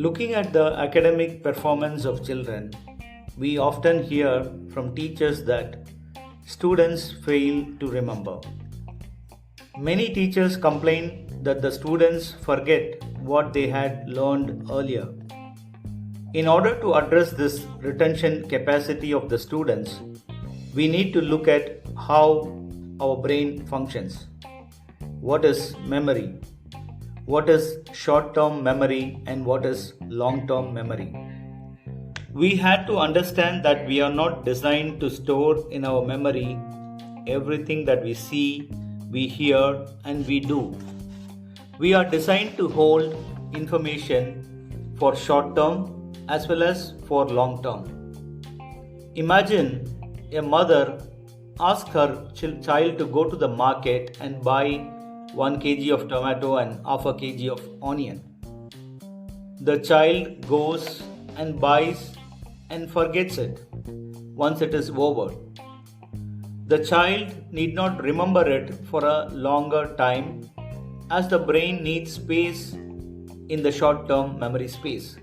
Looking at the academic performance of children, we often hear from teachers that students fail to remember. Many teachers complain that the students forget what they had learned earlier. In order to address this retention capacity of the students, we need to look at how our brain functions. What is memory? What is short-term memory and what is long-term memory? We had to understand that we are not designed to store in our memory everything that we see, we hear, and we do. We are designed to hold information for short-term as well as for long-term. Imagine a mother asks her child to go to the market and buy 1 kg of tomato and half a kg of onion. The child goes and buys and forgets it once it is over. The child need not remember it for a longer time as the brain needs space in the short-term memory space.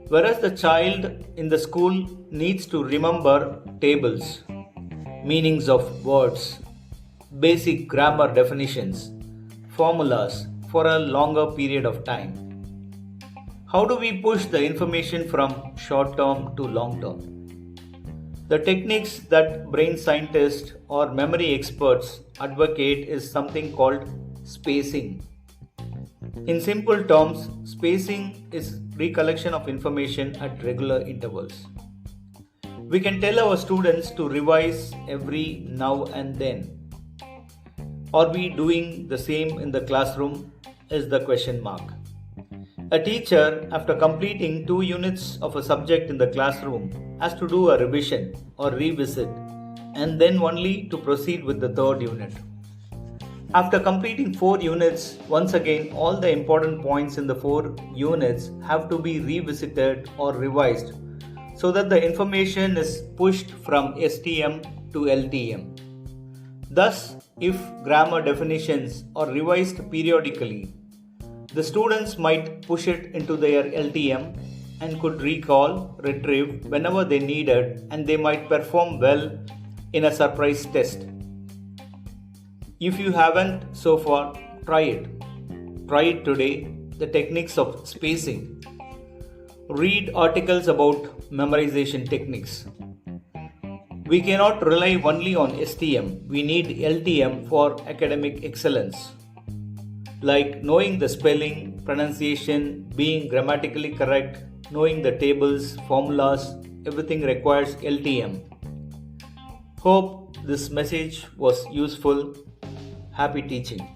Whereas the child in the school needs to remember tables, meanings of words, basic grammar definitions, formulas for a longer period of time. How do we push the information from short term to long term? The techniques that brain scientists or memory experts advocate is something called spacing. In simple terms, spacing is recollection of information at regular intervals. We can tell our students to revise every now and then. Are we doing the same in the classroom is the question mark. A teacher, after completing 2 units of a subject in the classroom, has to do a revision or revisit and then only to proceed with the 3rd unit. After completing 4 units, once again all the important points in the 4 units have to be revisited or revised so that the information is pushed from STM to LTM. Thus, if grammar definitions are revised periodically, the students might push it into their LTM and could recall, retrieve whenever they needed, and they might perform well in a surprise test. If you haven't so far, try it. Try it today, the techniques of spacing. Read articles about memorization techniques. We cannot rely only on STM. We need LTM for academic excellence. Like knowing the spelling, pronunciation, being grammatically correct, knowing the tables, formulas, everything requires LTM. Hope this message was useful. Happy teaching.